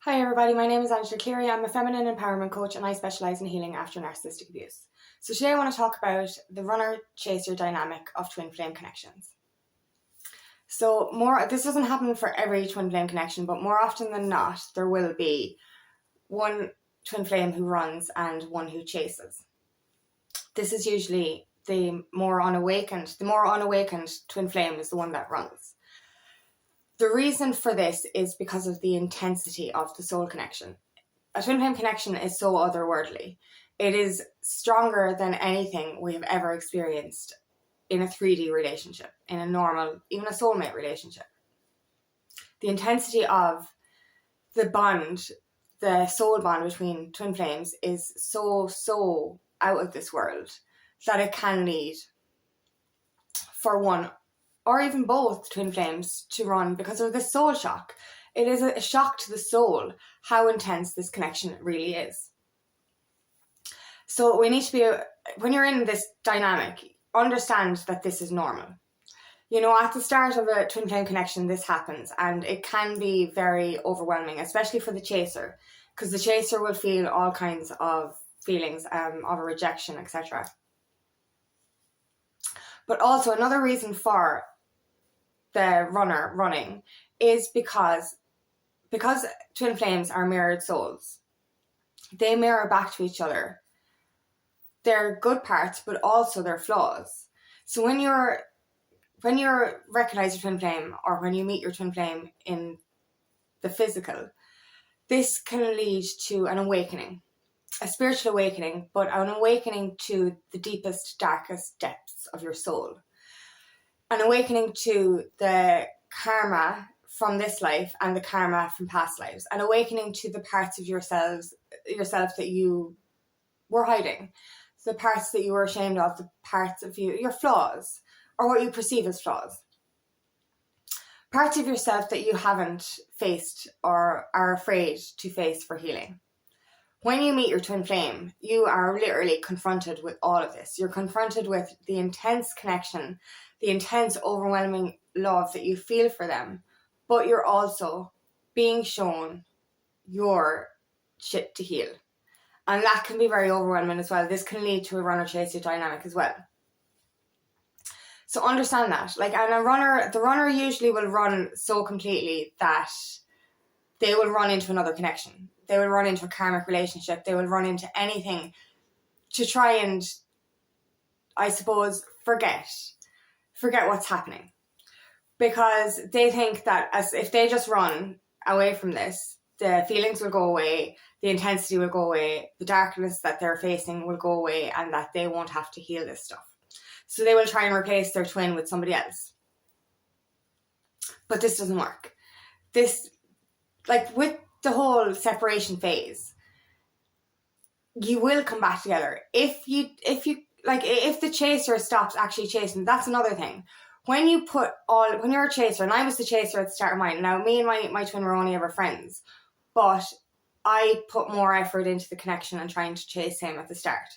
Hi everybody, my name is Angela Cleary. I'm a feminine empowerment coach and I specialise in healing after narcissistic abuse. So today I want to talk about the runner-chaser dynamic of twin flame connections. So this doesn't happen for every twin flame connection, but more often than not, there will be one twin flame who runs and one who chases. This is usually the more unawakened twin flame is the one that runs. The reason for this is because of the intensity of the soul connection. A twin flame connection is so otherworldly. It is stronger than anything we have ever experienced in a 3D relationship, in a normal, even a soulmate relationship. The intensity of the bond, the soul bond between twin flames is so out of this world that it can lead for one or even both twin flames to run because of the soul shock. It is a shock to the soul how intense this connection really is. So we need to be, when you're in this dynamic, understand that this is normal. You know, at the start of a twin flame connection, this happens and it can be very overwhelming, especially for the chaser, because the chaser will feel all kinds of feelings of a rejection, etc. But also another reason for the runner running is because twin flames are mirrored souls. They mirror back to each other their good parts, but also their flaws. So when you recognize your twin flame, or when you meet your twin flame in the physical, this can lead to an awakening, a spiritual awakening, but an awakening to the deepest, darkest depths of your soul. An awakening to the karma from this life and the karma from past lives. An awakening to the parts of yourself that you were hiding. The parts that you were ashamed of, the parts of you, your flaws, or what you perceive as flaws. Parts of yourself that you haven't faced or are afraid to face for healing. When you meet your twin flame, you are literally confronted with all of this. You're confronted with the intense connection, the intense, overwhelming love that you feel for them, but you're also being shown your shit to heal. And that can be very overwhelming as well. This can lead to a runner-chaser dynamic as well. So understand that. The runner usually will run so completely that they will run into another connection. They will run into a karmic relationship. They will run into anything to try and, I suppose, forget what's happening. Because they think that as if they just run away from this, the feelings will go away, the intensity will go away, the darkness that they're facing will go away, and that they won't have to heal this stuff. So they will try and replace their twin with somebody else. But this doesn't work. With the whole separation phase, you will come back together. If the chaser stops actually chasing, that's another thing. When you're a chaser, and I was the chaser at the start of mine. Now, me and my twin were only ever friends, but I put more effort into the connection and trying to chase him at the start.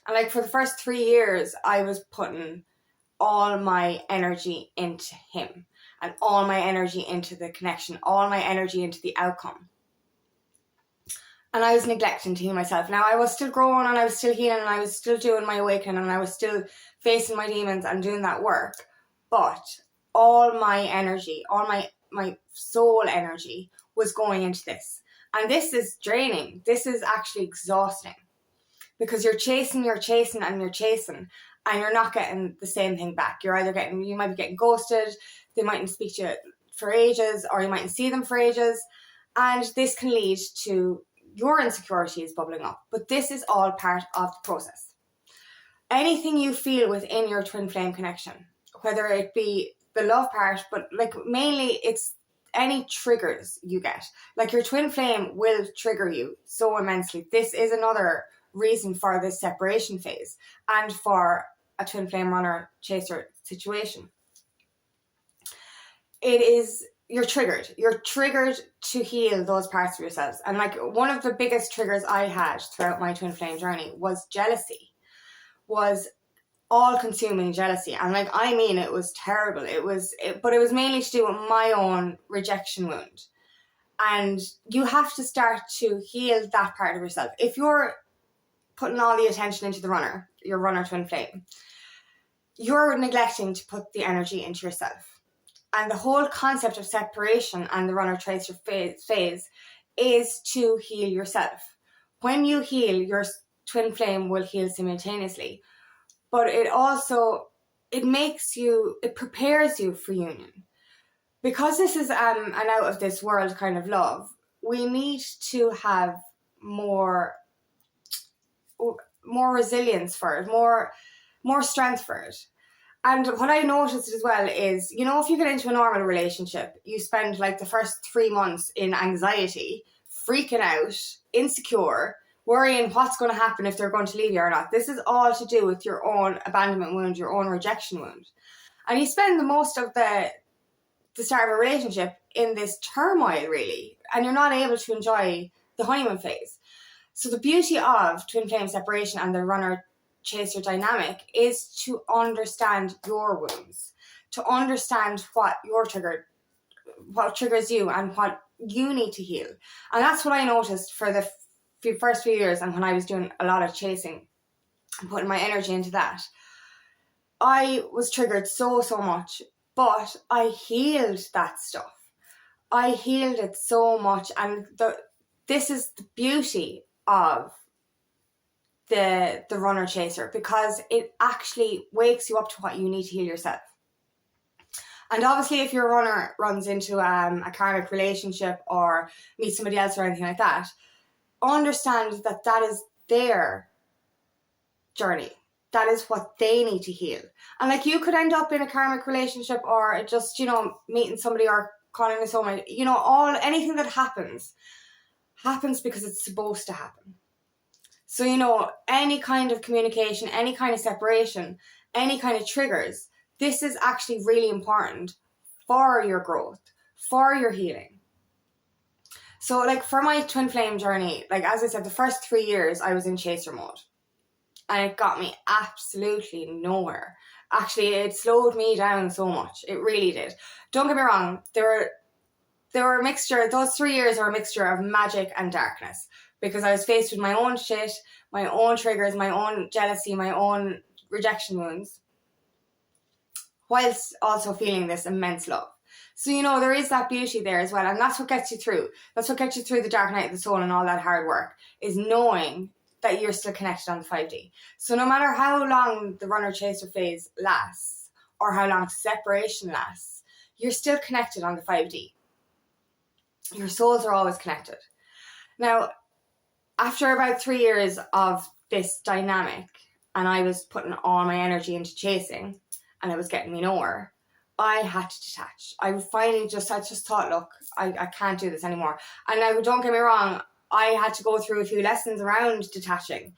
And for the first 3 years, I was putting all my energy into him and all my energy into the connection, all my energy into the outcome. And I was neglecting to heal myself. Now, I was still growing and I was still healing and I was still doing my awakening and I was still facing my demons and doing that work. But all my energy, all my soul energy was going into this. And this is draining. This is actually exhausting. Because you're chasing and you're not getting the same thing back. You might be getting ghosted, they mightn't speak to you for ages, or you mightn't see them for ages. And this can lead to your insecurities bubbling up. But this is all part of the process. Anything you feel within your twin flame connection, whether it be the love part, but mainly it's any triggers you get. Your twin flame will trigger you so immensely. This is another reason for this separation phase and for a twin flame runner chaser situation. You're triggered to heal those parts of yourselves. And one of the biggest triggers I had throughout my twin flame journey was jealousy, was all consuming jealousy. And it was terrible. But it was mainly to do with my own rejection wound. And you have to start to heal that part of yourself. If you're putting all the attention into the runner, your runner twin flame, you're neglecting to put the energy into yourself. And the whole concept of separation and the runner tracer phase is to heal yourself. When you heal, your twin flame will heal simultaneously. But it also, it prepares you for union. Because this is an out of this world kind of love, we need to have more resilience for it, more strength for it. And what I noticed as well is, if you get into a normal relationship, you spend like the first 3 months in anxiety, freaking out, insecure, worrying what's going to happen if they're going to leave you or not. This is all to do with your own abandonment wound, your own rejection wound. And you spend the most of the start of a relationship in this turmoil, really, and you're not able to enjoy the honeymoon phase. So the beauty of twin flame separation and the runner chaser dynamic is to understand your wounds, to understand what triggers you and what you need to heal. And that's what I noticed for the first few years, and when I was doing a lot of chasing and putting my energy into that, I was triggered so much, but I healed that stuff. I healed it so much, and this is the beauty of the runner chaser, because it actually wakes you up to what you need to heal yourself. And obviously, if your runner runs into a karmic relationship or meets somebody else or anything like that, understand that is their journey. That is what they need to heal. And like, you could end up in a karmic relationship or just, meeting somebody or calling a soulmate. Anything that happens because it's supposed to happen. So, any kind of communication, any kind of separation, any kind of triggers, this is actually really important for your growth, for your healing. So like, for my twin flame journey, like as I said, the first 3 years I was in chaser mode. And it got me absolutely nowhere. Actually, it slowed me down so much. It really did. Don't get me wrong. There were a mixture. Those 3 years were a mixture of magic and darkness, because I was faced with my own shit, my own triggers, my own jealousy, my own rejection wounds, whilst also feeling this immense love. So, there is that beauty there as well. And that's what gets you through. That's what gets you through the dark night of the soul and all that hard work, is knowing that you're still connected on the 5D. So no matter how long the runner chaser phase lasts or how long separation lasts, you're still connected on the 5D. Your souls are always connected. Now, after about 3 years of this dynamic, and I was putting all my energy into chasing and it was getting me nowhere, I had to detach. I finally I just thought, look, I can't do this anymore. And now, don't get me wrong, I had to go through a few lessons around detaching,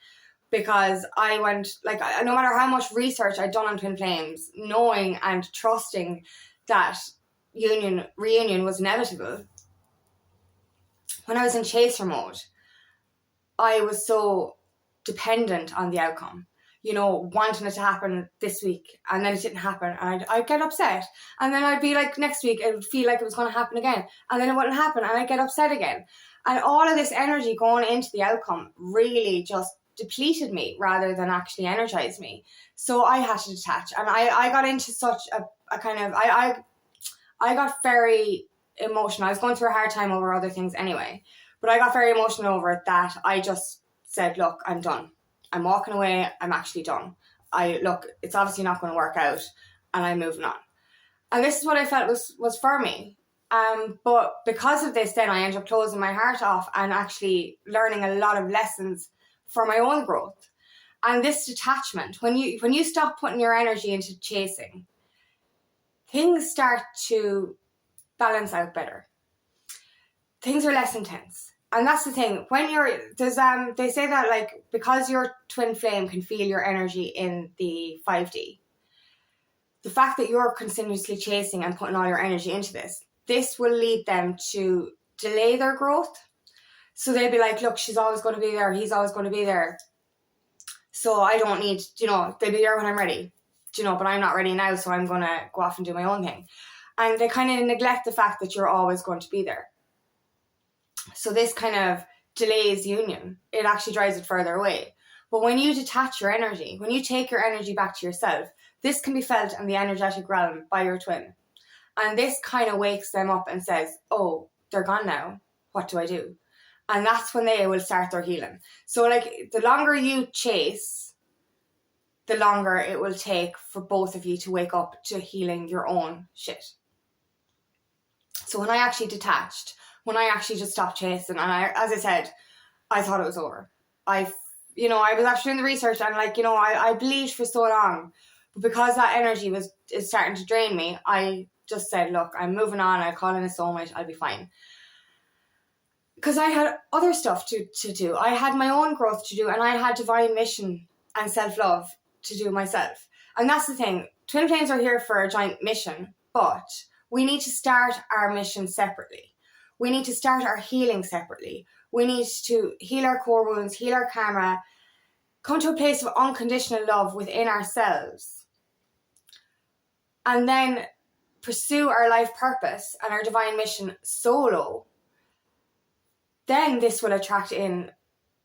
because I went, like, no matter how much research I'd done on twin flames, knowing and trusting that reunion was inevitable, when I was in chaser mode, I was so dependent on the outcome, wanting it to happen this week, and then it didn't happen, and I'd get upset, and then I'd be like, next week it would feel like it was going to happen again, and then it wouldn't happen, and I'd get upset again. And all of this energy going into the outcome really just depleted me rather than actually energized me. So I had to detach. And I got into such a kind of, I got very emotional. I was going through a hard time over other things anyway. But I got very emotional over it, that I just said, look, I'm done. I'm walking away. I'm actually done. It's obviously not going to work out, and I'm moving on. And this is what I felt was for me. But because of this, then I ended up closing my heart off and actually learning a lot of lessons for my own growth. And this detachment, when you stop putting your energy into chasing, things start to balance out better. Things are less intense. And that's the thing. When they say that, like, because your twin flame can feel your energy in the 5D, the fact that you're continuously chasing and putting all your energy into this will lead them to delay their growth. So they'll be like, look, she's always going to be there. He's always going to be there. So I don't need, they'll be there when I'm ready, but I'm not ready now. So I'm going to go off and do my own thing. And they kind of neglect the fact that you're always going to be there. So this kind of delays union. It actually drives it further away. But when you detach your energy, when you take your energy back to yourself, this can be felt in the energetic realm by your twin. And this kind of wakes them up and says, oh, they're gone now. What do I do? And that's when they will start their healing. So like the longer you chase, the longer it will take for both of you to wake up to healing your own shit. So when I actually detached, when I actually just stopped chasing, and as I said, I thought it was over. I was actually doing the research, and I believed for so long, but because that energy is starting to drain me, I just said, look, I'm moving on. I'll call in a soulmate. I'll be fine. Because I had other stuff to do. I had my own growth to do, and I had divine mission and self-love to do myself. And that's the thing. Twin flames are here for a joint mission, but we need to start our mission separately. We need to start our healing separately. We need to heal our core wounds, heal our karma, come to a place of unconditional love within ourselves, and then pursue our life purpose and our divine mission solo. Then this will attract in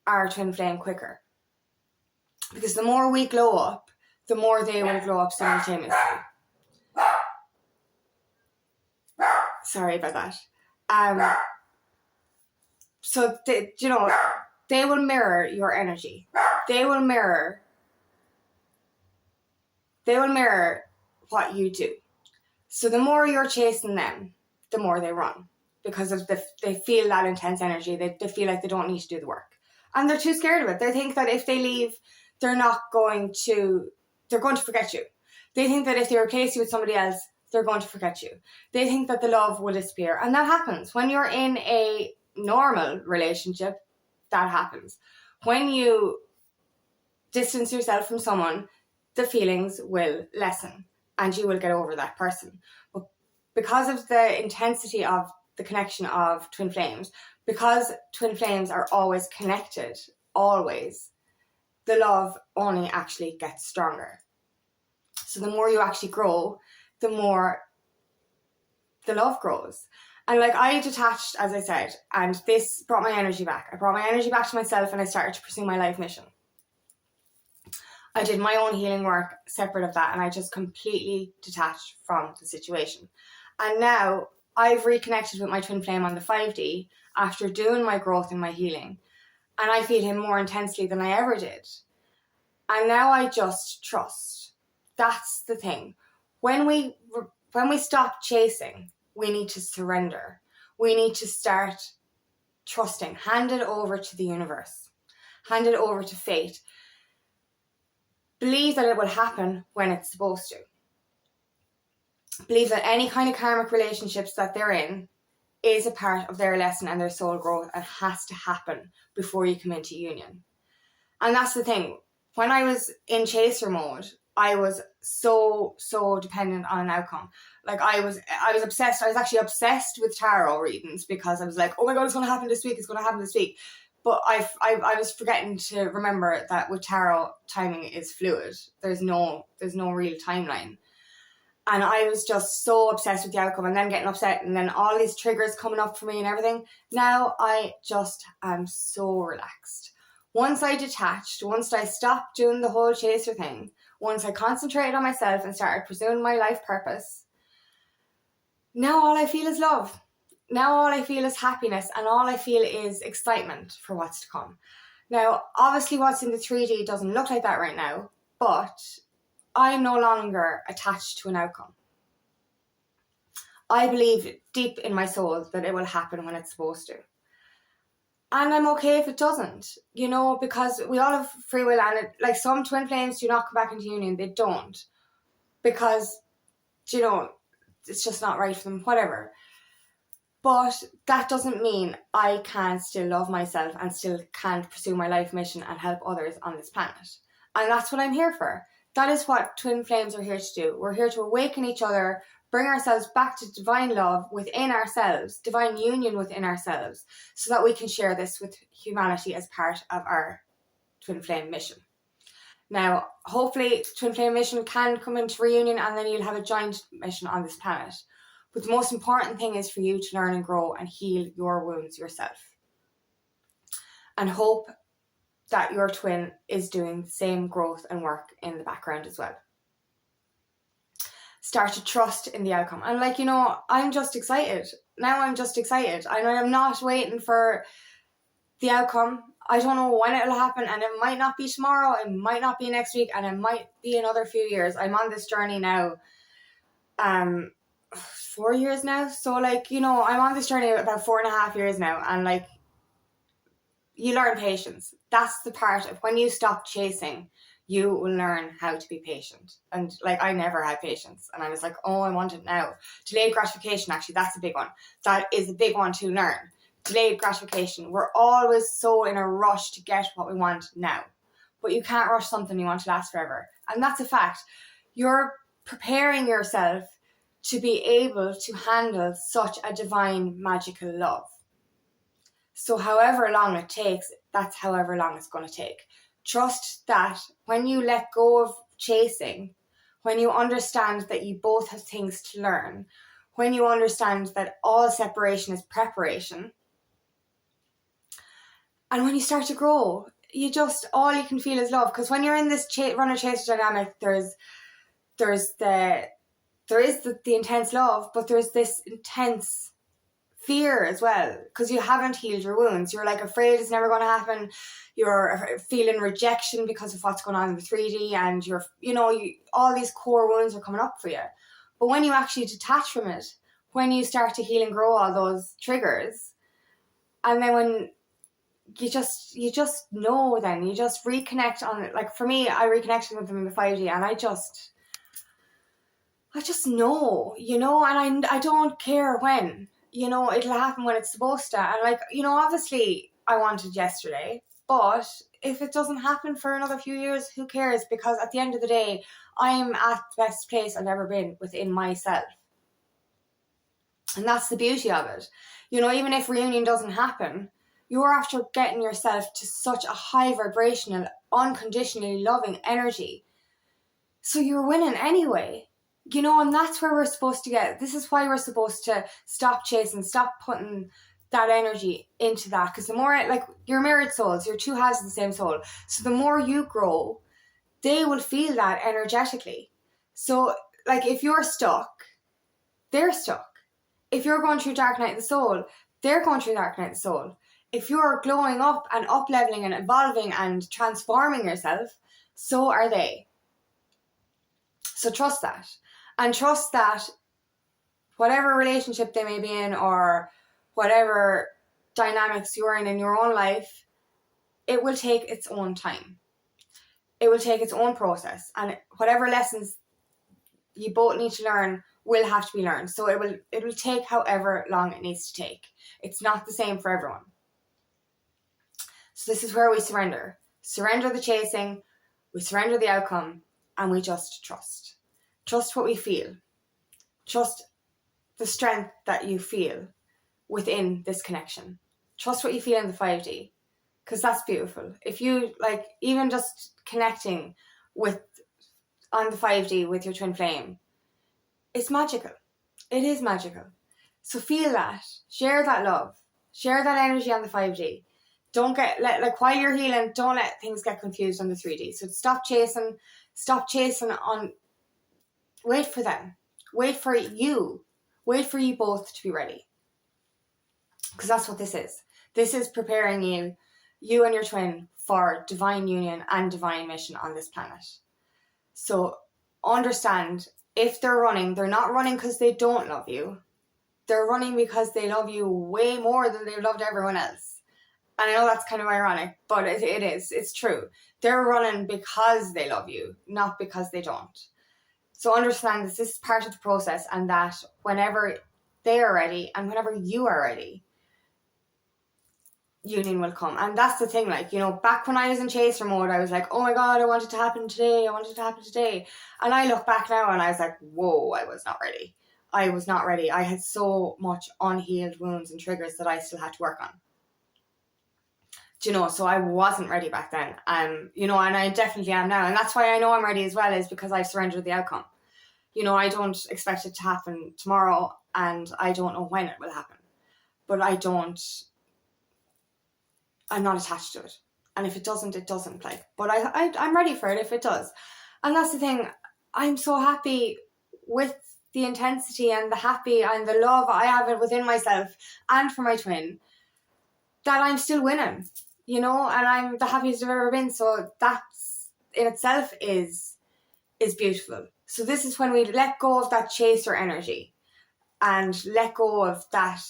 our twin flame quicker. Because the more we glow up, the more they will glow up simultaneously. Sorry about that. So they will mirror your energy. They will mirror what you do. So the more you're chasing them, the more they run. Because they feel that intense energy. They feel like they don't need to do the work. And they're too scared of it. They think that if they leave, they're going to forget you. They think that if they replace you with somebody else, they're going to forget you. They think that the love will disappear. And that happens. When you're in a normal relationship, that happens. When you distance yourself from someone, the feelings will lessen and you will get over that person. But because of the intensity of the connection of twin flames, because twin flames are always connected, always, the love only actually gets stronger. So the more you actually grow, the more the love grows. And I detached, as I said, and this brought my energy back. I brought my energy back to myself and I started to pursue my life mission. I did my own healing work separate of that, and I just completely detached from the situation. And now I've reconnected with my twin flame on the 5D after doing my growth and my healing, and I feel him more intensely than I ever did. And now I just trust. That's the thing. When we stop chasing, we need to surrender. We need to start trusting. Hand it over to the universe. Hand it over to fate. Believe that it will happen when it's supposed to. Believe that any kind of karmic relationships that they're in is a part of their lesson and their soul growth and has to happen before you come into union. And that's the thing. When I was in chaser mode, I was so dependent on an outcome. I was obsessed. I was actually obsessed with tarot readings because I was like, oh my God, it's going to happen this week. It's going to happen this week. But I was forgetting to remember that with tarot, timing is fluid. There's no real timeline. And I was just so obsessed with the outcome and then getting upset and then all these triggers coming up for me and everything. Now I just am so relaxed. Once I detached, once I stopped doing the whole chaser thing, once I concentrated on myself and started pursuing my life purpose, now all I feel is love. Now all I feel is happiness and all I feel is excitement for what's to come. Now, obviously what's in the 3D doesn't look like that right now, but I'm no longer attached to an outcome. I believe deep in my soul that it will happen when it's supposed to. And I'm okay if it doesn't, because we all have free will, and some twin flames do not come back into union. They don't. Because, it's just not right for them, whatever. But that doesn't mean I can still love myself and still can pursue my life mission and help others on this planet. And that's what I'm here for. That is what twin flames are here to do. We're here to awaken each other, bring ourselves back to divine love within ourselves, divine union within ourselves, so that we can share this with humanity as part of our twin flame mission. Now, hopefully, twin flame mission can come into reunion and then you'll have a joint mission on this planet. But the most important thing is for you to learn and grow and heal your wounds yourself. and hope that your twin is doing the same growth and work in the background as well. Start to trust in the outcome. And like, you know, I'm just excited. Now I'm just excited. I'm not waiting for the outcome. I don't know when it'll happen, and it might not be tomorrow, it might not be next week, and it might be another few years. I'm on this journey now 4 years now. So like, you know, I'm on this journey about 4.5 years now, and like, you learn patience. That's the part of when you stop chasing, you will learn how to be patient. And like, I never had patience, and I was like, oh, I want it now. Delayed gratification, actually, that's a big one. That is a big one to learn. Delayed gratification. We're always so in a rush to get what we want now, but you can't rush something you want to last forever. And that's a fact. You're preparing yourself to be able to handle such a divine, magical love. So however long it takes, that's however long it's going to take. Trust that when you let go of chasing, when you understand that you both have things to learn, when you understand that all separation is preparation, and when you start to grow, all you can feel is love. Because when you're in this runner-chaser dynamic, there is the intense love, but there's this intense fear as well, because you haven't healed your wounds. You're like afraid it's never going to happen. You're feeling rejection because of what's going on in the 3D, and all these core wounds are coming up for you. But when you actually detach from it, when you start to heal and grow all those triggers, and then when you just know, then you just reconnect on it. Like for me, I reconnected with them in the 5D, and I just know, and I don't care when, it'll happen when it's supposed to. And like, obviously I wanted yesterday, but if it doesn't happen for another few years, who cares? Because at the end of the day, I'm at the best place I've ever been within myself. And that's the beauty of it. Even if reunion doesn't happen, you're after getting yourself to such a high vibrational, unconditionally loving energy. So you're winning anyway. And that's where we're supposed to get. This is why we're supposed to stop chasing, stop putting that energy into that. Because the more, like, you're mirrored souls, you're two halves of the same soul. So the more you grow, they will feel that energetically. So, like, if you're stuck, they're stuck. If you're going through dark night of the soul, they're going through dark night of the soul. If you're glowing up and up-leveling and evolving and transforming yourself, so are they. So trust that. And trust that whatever relationship they may be in, or whatever dynamics you're in your own life, it will take its own time. It will take its own process. And whatever lessons you both need to learn will have to be learned. So it will take however long it needs to take. It's not the same for everyone. So this is where we surrender. Surrender the chasing, we surrender the outcome, and we just trust. Trust what we feel. Trust the strength that you feel within this connection. Trust what you feel in the 5D, because that's beautiful. If you, like, even just connecting on the 5D with your twin flame, it's magical. It is magical. So feel that. Share that love. Share that energy on the 5D. Don't while you're healing, don't let things get confused on the 3D. So stop chasing on, wait for them. Wait for you. Wait for you both to be ready. Because that's what this is. This is preparing you and your twin, for divine union and divine mission on this planet. So understand, if they're running, they're not running because they don't love you. They're running because they love you way more than they've loved everyone else. And I know that's kind of ironic, but it is. It's true. They're running because they love you, not because they don't. So understand this is part of the process, and that whenever they are ready and whenever you are ready, union will come. And that's the thing, back when I was in chaser mode, I was like, oh my God, I want it to happen today. And I look back now and I was like, whoa, I was not ready. I had so much unhealed wounds and triggers that I still had to work on. So I wasn't ready back then. And I definitely am now. And that's why I know I'm ready as well, is because I've surrendered the outcome. I don't expect it to happen tomorrow, and I don't know when it will happen. But I don't I'm not attached to it. And if it doesn't, it doesn't. Like, but I'm ready for it if it does. And that's the thing. I'm so happy with the intensity and the happy and the love I have it within myself and for my twin, that I'm still winning, you know, and I'm the happiest I've ever been. So that's in itself is beautiful. So this is when we let go of that chaser energy and let go of that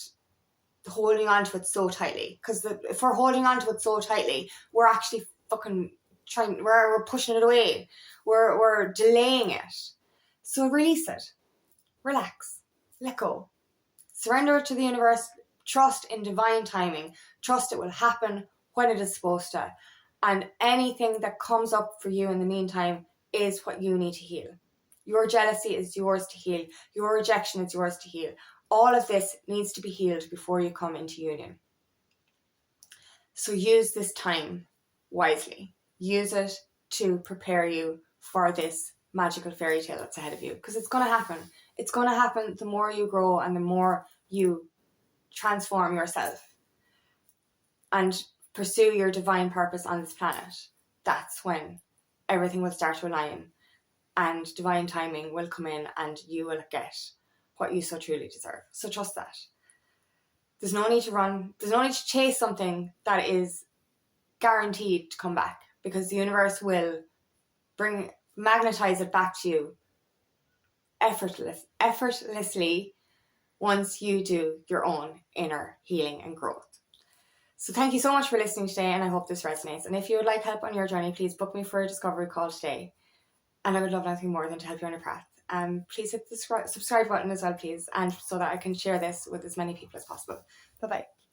holding on to it so tightly. Because if we're holding on to it so tightly, we're actually fucking we're pushing it away. We're delaying it. So release it. Relax. Let go. Surrender it to the universe. Trust in divine timing. Trust it will happen when it is supposed to. And anything that comes up for you in the meantime is what you need to heal. Your jealousy is yours to heal. Your rejection is yours to heal. All of this needs to be healed before you come into union. So use this time wisely. Use it to prepare you for this magical fairy tale that's ahead of you. Because it's going to happen. It's going to happen the more you grow and the more you transform yourself and pursue your divine purpose on this planet. That's when everything will start to align and divine timing will come in and you will get what you so truly deserve. So trust that. There's no need to run. There's no need to chase something that is guaranteed to come back, because the universe will magnetize it back to you effortlessly once you do your own inner healing and growth. So thank you so much for listening today, and I hope this resonates. And if you would like help on your journey, please book me for a discovery call today. And I would love nothing more than to help you on your path. Please hit the subscribe button as well, please, and so that I can share this with as many people as possible. Bye-bye.